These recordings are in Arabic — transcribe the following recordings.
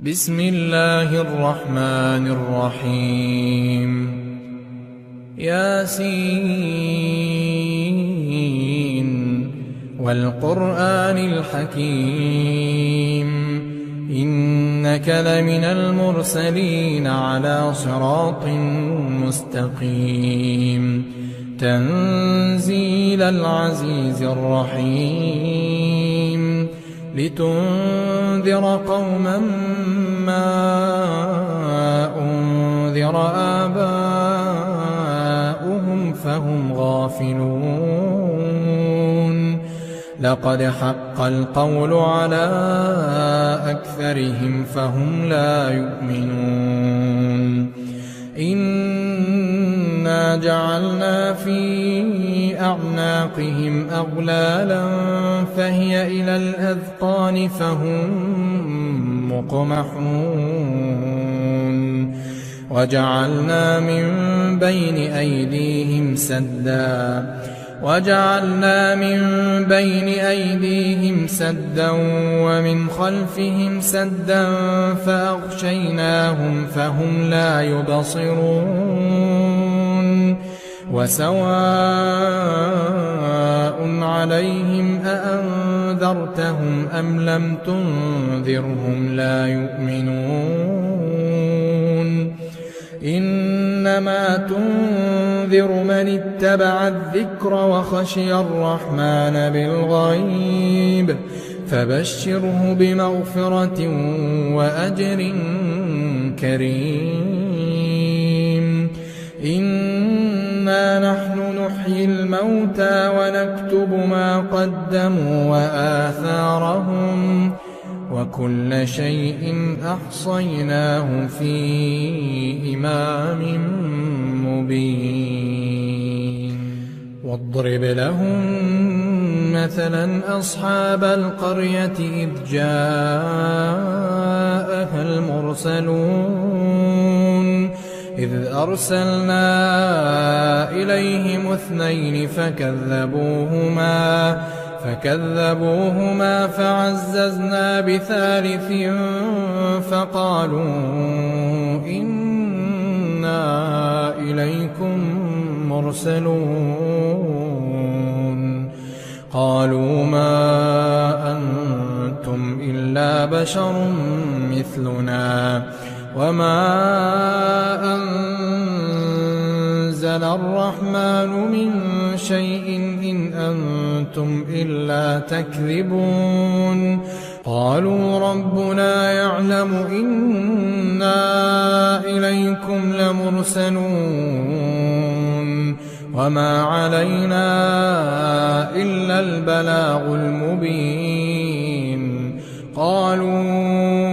بسم الله الرحمن الرحيم ياسين والقرآن الحكيم إنك لمن المرسلين على صراط مستقيم تنزيل العزيز الرحيم لتنذر قوما ما أنذر آباؤهم فهم غافلون لقد حق القول على أكثرهم فهم لا يؤمنون إنا جعلنا في أعناقهم أغلالا فهي إلى الأذقان فهم مقمحون وجعلنا من بين أيديهم سدا ومن خلفهم سدا فأغشيناهم فهم لا يبصرون وسواء عليهم أأنذرتهم أم لم تنذرهم لا يؤمنون إنما تنذر من اتبع الذكر وخشي الرحمن بالغيب فبشره بمغفرة وأجر كريم إنا نحن نحيي الموتى ونكتب ما قدموا وآثارهم وكل شيء أحصيناه في إمام مبين واضرب لهم مثلا أصحاب القرية إذ جاءها المرسلون إذ أرسلنا إليهم 2 فكذبوهما فعززنا ب3 فقالوا إنا إليكم مرسلون قالوا ما أنتم إلا بشر مثلنا وما أنزل الرحمن من شيء إن أنتم إلا تكذبون قالوا ربنا يعلم إنا إليكم لمرسلون وما علينا إلا البلاغ المبين قالوا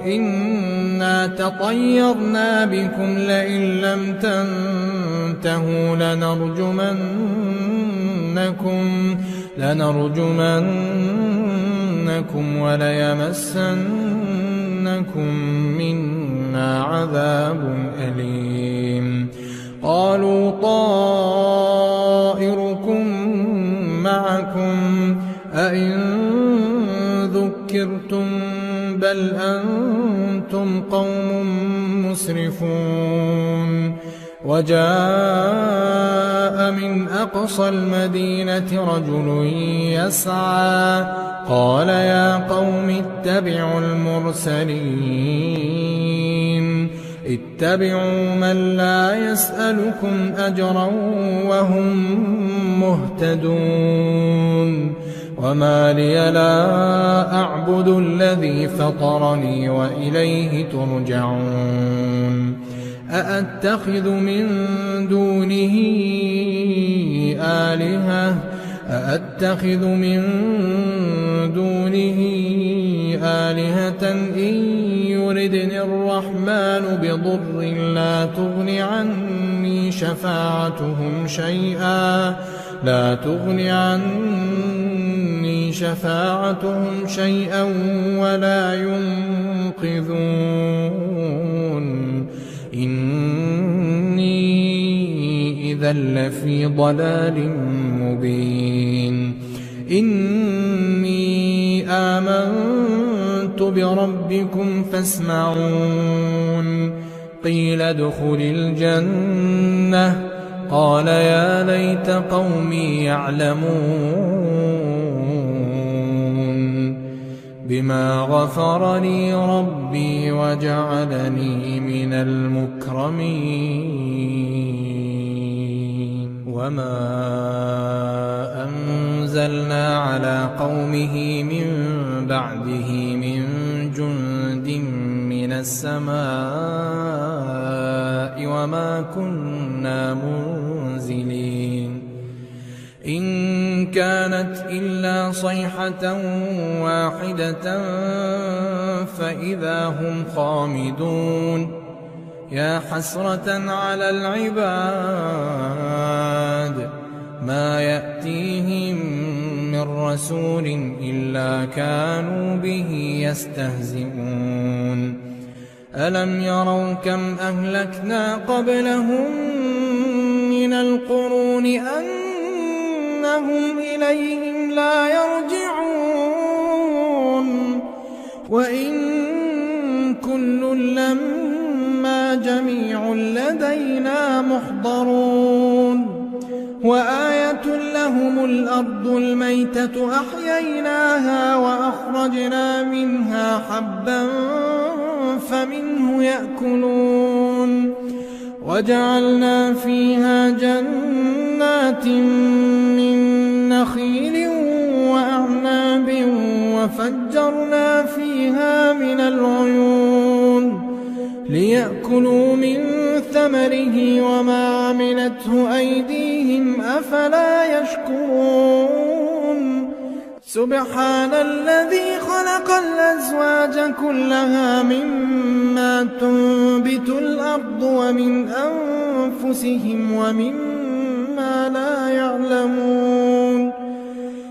إنا تطيرنا بكم لئن لم تنتهوا لنرجمنكم وليمسنكم منا عذاب أليم قالوا طائركم معكم أئن ذكرتم بل أنتم قوم مسرفون وجاء من أقصى المدينة رجل يسعى قال يا قوم اتبعوا المرسلين اتبعوا من لا يسألكم أجرا وهم مهتدون وما لي لا أعبد الذي فطرني وإليه ترجعون أأتخذ من دونه آلهة إن يردني الرحمن بضر لا تغن عني شفاعتهم شيئا ولا ينقذون إني إذا لفي ضلال مبين إني آمنت بربكم فاسمعون قيل ادخل الجنة قال يا ليت قومي يعلمون بما غفر لي ربي وجعلني من المكرمين وما أنزلنا على قومه من بعده من جند من السماء وما كنا منزلين إن كانت إلا صيحة واحدة فإذا هم خامدون يا حسرة على العباد ما يأتيهم من رسول إلا كانوا به يستهزئون ألم يروا كم أهلكنا قبلهم من القرون أنهم إليهم لا يرجعون وإن كل لما جميع لدينا محضرون وآية لهم الأرض الميتة أحييناها وأخرجنا منها حبا فمنه يأكلون وجعلنا فيها جنات من نخيل وأعناب وفجرنا فيها من العيون ليأكلوا من ثمره وما عملته أيديهم أفلا يشكرون سبحان الذي خلق الأزواج كلها مما تنبت الأرض ومن أنفسهم ومما لا يعلمون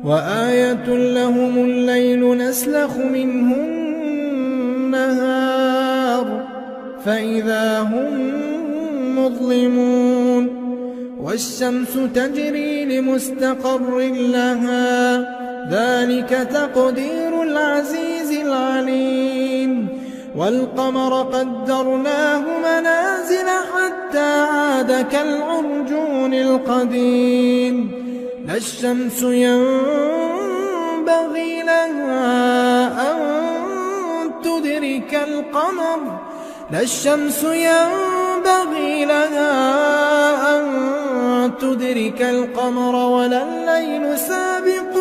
وآية لهم الليل نسلخ منه النهار فإذا هم مظلمون والشمس تجري لمستقر لها ذلك تقدير العزيز العليم والقمر قدرناه منازل حتى عاد كالعرجون القديم لا الشمس ينبغي لها أن تدرك القمر لا الشمس ينبغي لها أن تدرك القمر ولا الليل سابق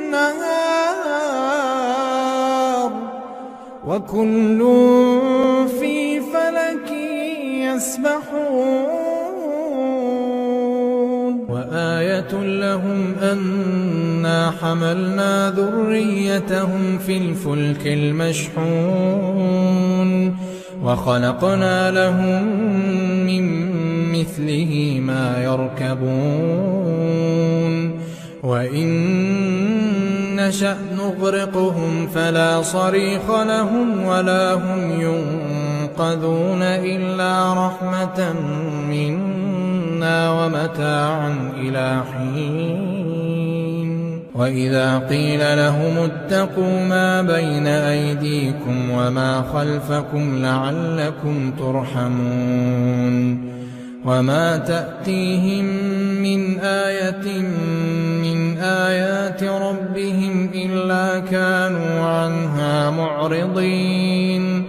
النهار وكل في فلك يسبحون وآية لهم أنا حملنا ذريتهم في الفلك المشحون وخلقنا لهم من مثله ما يركبون وإن نشأ نغرقهم فلا صريخ لهم ولا هم ينقذون إلا رحمة منا ومتاعا إلى حين وإذا قيل لهم اتقوا ما بين أيديكم وما خلفكم لعلكم ترحمون وما تأتيهم من آية من آيات ربهم إلا كانوا عنها معرضين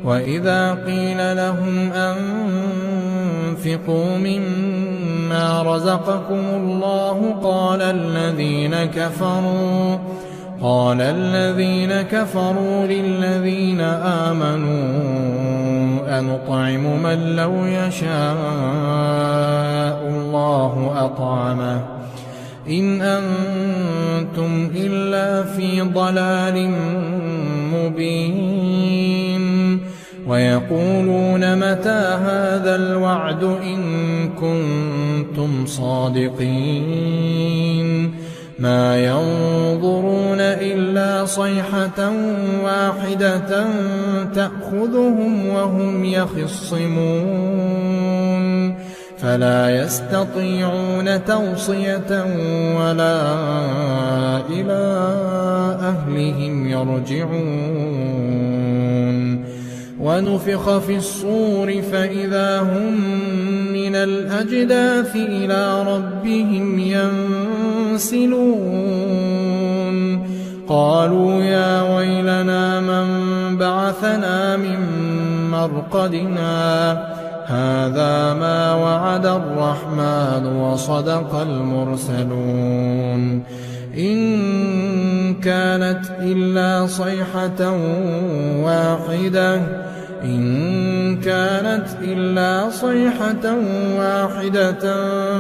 وإذا قيل لهم أنفقوا مما رزقكم الله قال الذين كفروا للذين آمنوا أنطعم من لو يشاء الله أطعمه إن أنتم إلا في ضلال مبين ويقولون متى هذا الوعد إن كنتم صادقين ما ينظرون إلا صيحة واحدة تأخذهم وهم يخصمون فلا يستطيعون توصية ولا إلى أهلهم يرجعون ونفخ في الصور فإذا هم من الأجداث إلى ربهم ينسلون قالوا يا ويلنا من بعثنا من مرقدنا هذا ما وعد الرحمن وصدق المرسلون إن كانت إلا صيحة واحدة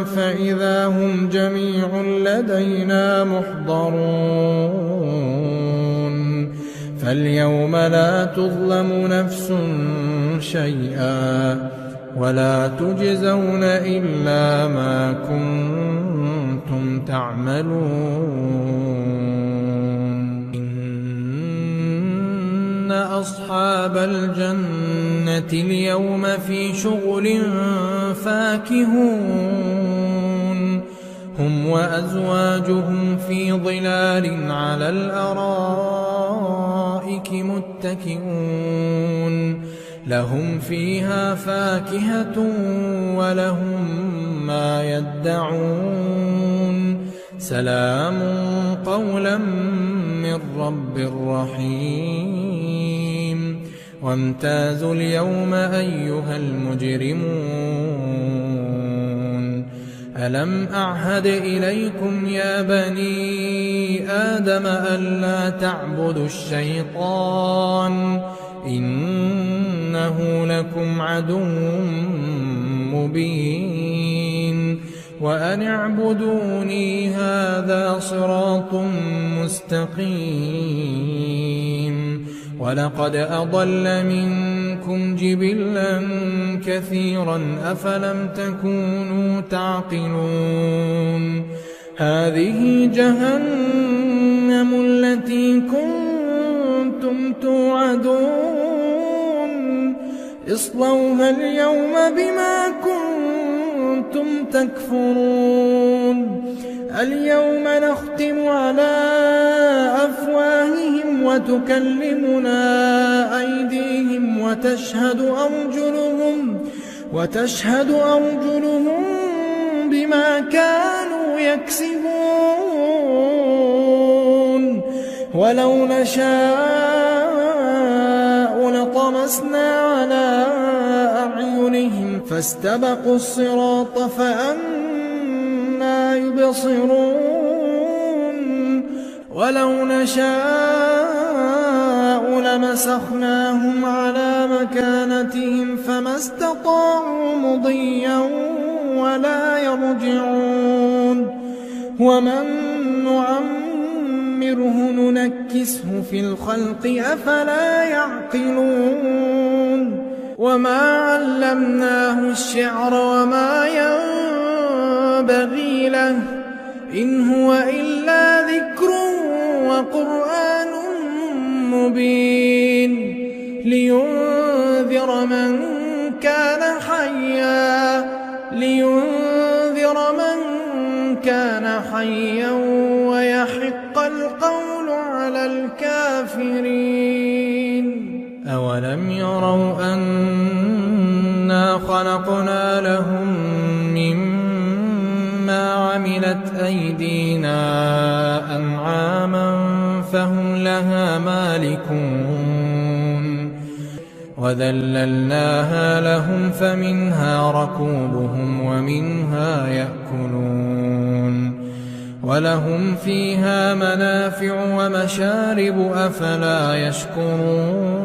فإذا هم جميع لدينا محضرون فاليوم لا تظلم نفس شيئا ولا تجزون إلا ما كنتم تعملون إن أصحاب الجنة اليوم في شغل فاكهون هم وأزواجهم في ظلال على الأرائك متكئون لهم فيها فاكهة ولهم ما يدعون سلام قولا من رب رحيم وامتازوا اليوم أيها المجرمون ألم أعهد إليكم يا بني آدم ألا تعبدوا الشيطان إنه لكم عدو مبين وأن اعبدوني هذا صراط مستقيم ولقد أضل منكم جبلا كثيرا أفلم تكونوا تعقلون هذه جهنم التي كنتم توعدون اصلوها اليوم بما كنتم تكفرون اليوم نختم على أفواههم وتكلمنا أيديهم وتشهد أرجلهم بما كانوا يكسبون ولو نشاء لطمسنا على أعينهم فاستبقوا الصراط فأنى يبصرون ولو نشاء لمسخناهم على مكانتهم فما استطاعوا مضيا ولا يرجعون ومن نعمره ننكسه في الخلق أفلا يعقلون وما علمناه الشعر وما ينبغي له إن هو إلا ذكر وقرآن مبين لينذر من كان حيا ويحق القول على الكافرين أولم يروا أنا خلقنا لهم مما عملت أيدينا أنعاما فهم لها مالكون وذللناها لهم فمنها ركوبهم ومنها يأكلون ولهم فيها منافع ومشارب أفلا يشكرون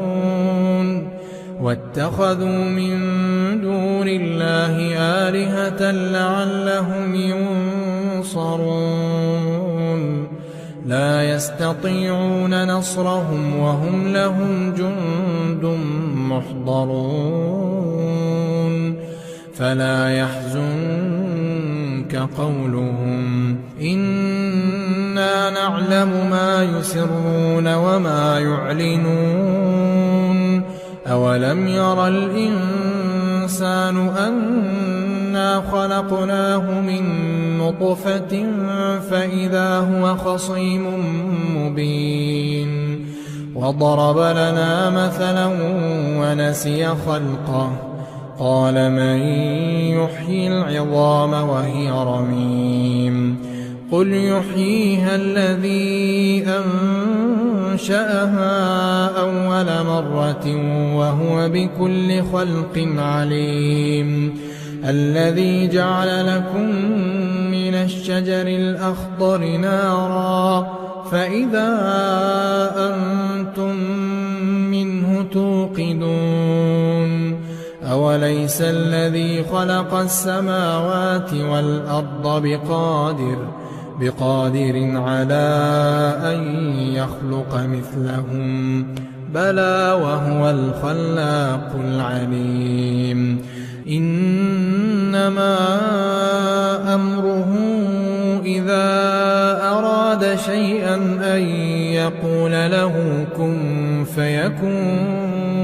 واتخذوا من دون الله آلهة لعلهم ينصرون لا يستطيعون نصرهم وهم لهم جند محضرون فلا يحزنك قولهم إنا نعلم ما يسرون وما يعلنون أولم ير الإنسان أنا خلقناه من نطفة فإذا هو خصيم مبين وضرب لنا مثلا ونسي خلقه قال من يحيي العظام وهي رميم قل يحييها الذي أنشأها أول مرة وهو بكل خلق عليم الذي جعل لكم من الشجر الأخضر نارا فإذا أنتم منه توقدون أوليس الذي خلق السماوات والأرض بقادر على أن يخلق مثلهم بلى وهو الخلاق العليم إنما أمره إذا أراد شيئا أن يقول له كن فيكون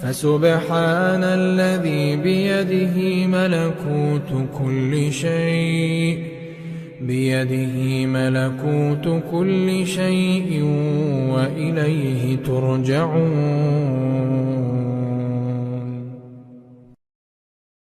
فسبحان الذي بيده ملكوت كل شيء وإليه ترجعون.